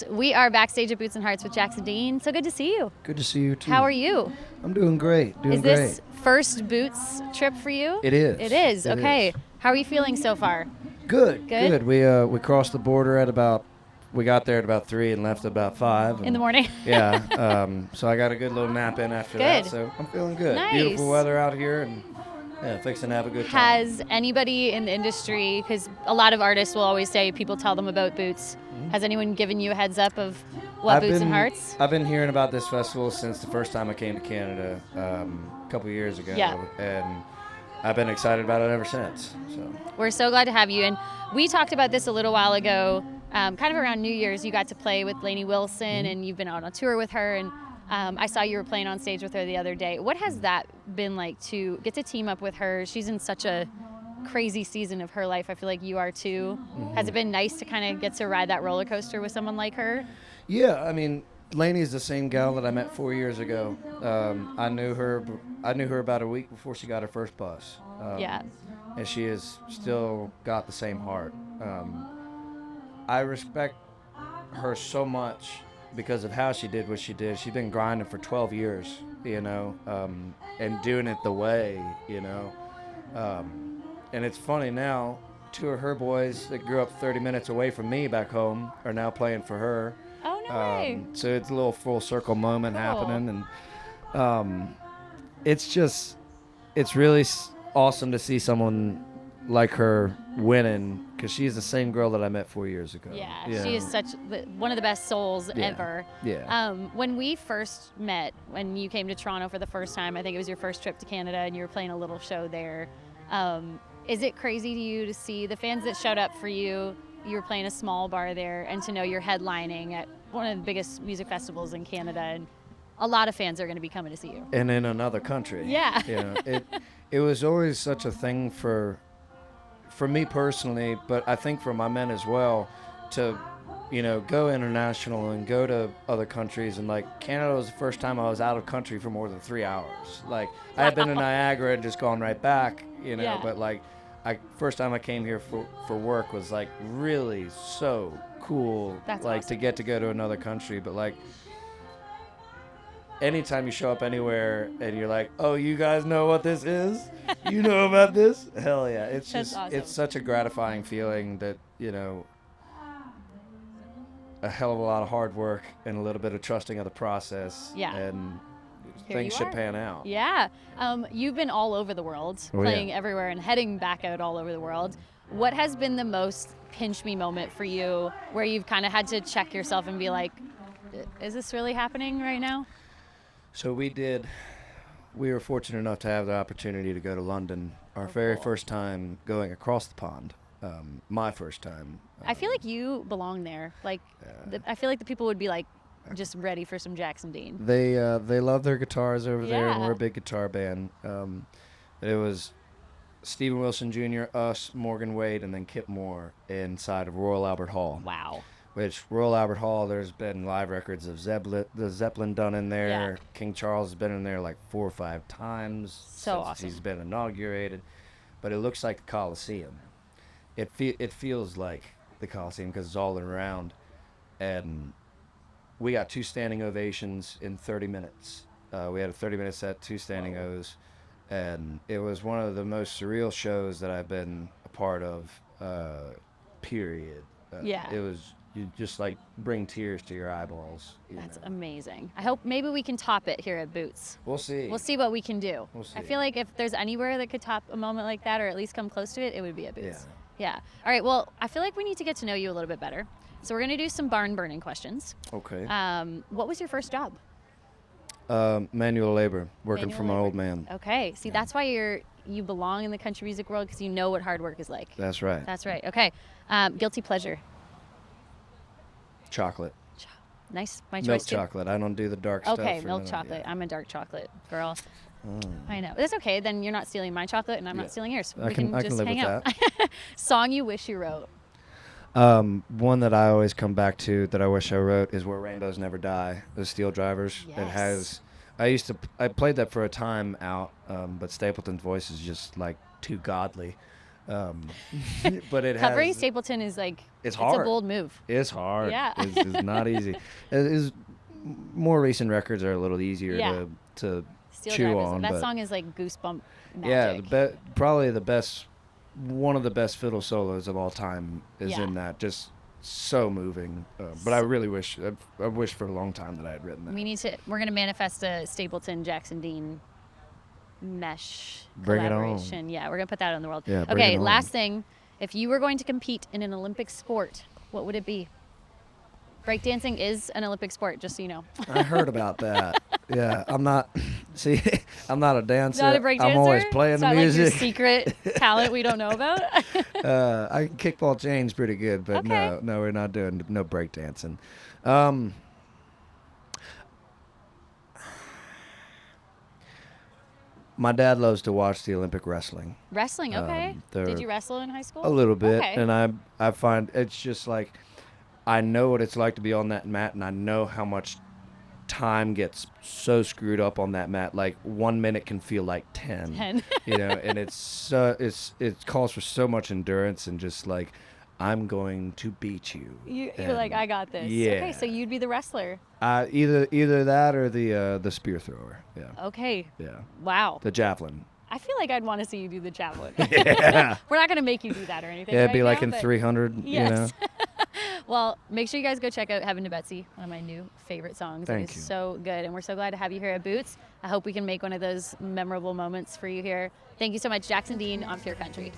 Well, we are backstage at Boots and Hearts with Jackson Dean. So good to see you. Good to see you, too. How are you? I'm doing great. Is this first Boots trip for you? It is. It is. It okay. is. How are you feeling so far? Good. Good? We crossed the border at about, we got there at about 3 and left at about 5. In the morning? Yeah. So I got a good little nap in after that. So I'm feeling good. Nice. Beautiful weather out here and fixing to have a good time. Has anybody in the industry, because a lot of artists will always say people tell them about Boots, has anyone given you a heads up of what Boots and Hearts? I've been hearing about this festival since the first time I came to Canada a couple of years ago. Yeah. And I've been excited about it ever since. So We're so glad to have you. And we talked about this a little while ago, kind of around New Year's. You got to play with Lainey Wilson, and you've been out on tour with her. And I saw you were playing on stage with her the other day. What has that been like to get to team up with her? She's in such a crazy season of her life. I feel like you are too. Has it been nice to kind of get to ride that roller coaster with someone like her? Yeah, I mean, Lainey's the same gal that I met 4 years ago. I knew her about a week before she got her first bus. And she has still got the same heart. I respect her so much because of how she did what she did. She's been grinding for 12 years, and doing it the way, and it's funny now, 2 of her boys that grew up 30 minutes away from me back home are now playing for her. Oh, no way. So it's a little full circle moment happening, and it's really awesome to see someone like her winning, because she's the same girl that I met 4 years ago. Yeah, she is one of the best souls ever. Yeah. When we first met, when you came to Toronto for the first time, I think it was your first trip to Canada, and you were playing a little show there. Is it crazy to you to see the fans that showed up for you? You were playing a small bar there, and to know you're headlining at one of the biggest music festivals in Canada, and a lot of fans are going to be coming to see you. And in another country. Yeah. It was always such a thing for me personally, but I think for my men as well, to go international and go to other countries. And like Canada was the first time I was out of country for more than 3 hours. Like I had been to Niagara and just gone right back, but like first time I came here for work was like really so cool. That's like awesome. to go to another country. But like anytime you show up anywhere and you're like, oh, you guys know what this is? You know about this? Hell yeah. It's That's just awesome. It's such a gratifying feeling that, a hell of a lot of hard work and a little bit of trusting of the process. Yeah. And Here things you should are. pan out. Yeah. You've been all over the world, playing everywhere and heading back out all over the world. What has been the most pinch me moment for you where you've kind of had to check yourself and be like, is this really happening right now? So we were fortunate enough to have the opportunity to go to London, our very first time going across the pond. My first time. I feel like you belong there. Like, I feel like the people would be like, just ready for some Jackson Dean. They love their guitars over there, and Yeah. we're a big guitar band. It was Stephen Wilson Jr., us, Morgan Wade, and then Kip Moore inside of Royal Albert Hall. Wow. Which Royal Albert Hall, there's been live records of the Zeppelin done in there. Yeah. King Charles has been in there like 4 or 5 times So since awesome. he's been inaugurated. But it looks like the Coliseum. It feels like the Coliseum because it's all around. And we got 2 standing ovations in 30 minutes. We had a 30-minute set, 2 standing O's. And it was one of the most surreal shows that I've been a part of, period. Yeah. It was, you just like bring tears to your eyeballs. That's amazing. I hope maybe we can top it here at Boots. We'll see. We'll see what we can do. We'll see. I feel like if there's anywhere that could top a moment like that or at least come close to it, it would be at Boots. Yeah. Yeah. All right. Well, I feel like we need to get to know you a little bit better. So we're going to do some barn burning questions. Okay. What was your first job? Manual labor, working Manual for my labor. old man. Okay. See, that's why you belong in the country music world, because you know what hard work is like. That's right. That's right. Okay. Guilty pleasure. Chocolate. Nice. My choice Milk too. chocolate. I don't do the dark stuff. Okay, for milk no- chocolate. yeah. I'm a dark chocolate girl. I know. That's okay. Then you're not stealing my chocolate, and I'm not stealing yours. I We can just live hang with out. that. Song you wish you wrote. One that I always come back to that I wish I wrote is Where Rainbows Never Die, the Steel Drivers. It Yes. has, I played that for a time out, but Stapleton's voice is just like too godly. But it Covering has. Stapleton is like It's a hard. bold move. It's hard. Yeah. It's not easy. More recent records are a little easier Yeah. to Steel chew Drive on. that but song is like goosebump yeah, magic. probably the best, one of the best fiddle solos of all time is Yeah. in that. Just so moving. But I really wish, I wished for a long time that I had written that. We're going to manifest a Stapleton Jackson Dean mesh Bring it on. collaboration. Yeah, we're going to put that on the world. Yeah, bring okay, it on. last thing. If you were going to compete in an Olympic sport, what would it be? Breakdancing is an Olympic sport, just so you know. I heard about that. Yeah, I'm not a dancer. Not a breakdancer? I'm always playing It's the not music. like your secret talent we don't know about? I can kickball chains pretty good, but Okay. no, we're not doing no breakdancing. My dad loves to watch the Olympic wrestling Wrestling, okay. they're- Did you wrestle in high school? a little bit, Okay. and I find it's just like I know what it's like to be on that mat, and I know how much time gets so screwed up on that mat. Like 1 minute can feel like 10. 10. And it calls for so much endurance and just like I'm going to beat you. You're like, I got this. Yeah. Okay, so you'd be the wrestler. Either that or the spear thrower. Yeah. Okay. Yeah. Wow. The javelin. I feel like I'd want to see you do the javelin. Yeah. We're not going to make you do that or anything. Yeah, it'd right be like now, in but- 300, Yes. Well, make sure you guys go check out Heaven to Betsy, one of my new favorite songs. Thank it is you. so good, and we're so glad to have you here at Boots. I hope we can make one of those memorable moments for you here. Thank you so much, Jackson Dean on Pure Country.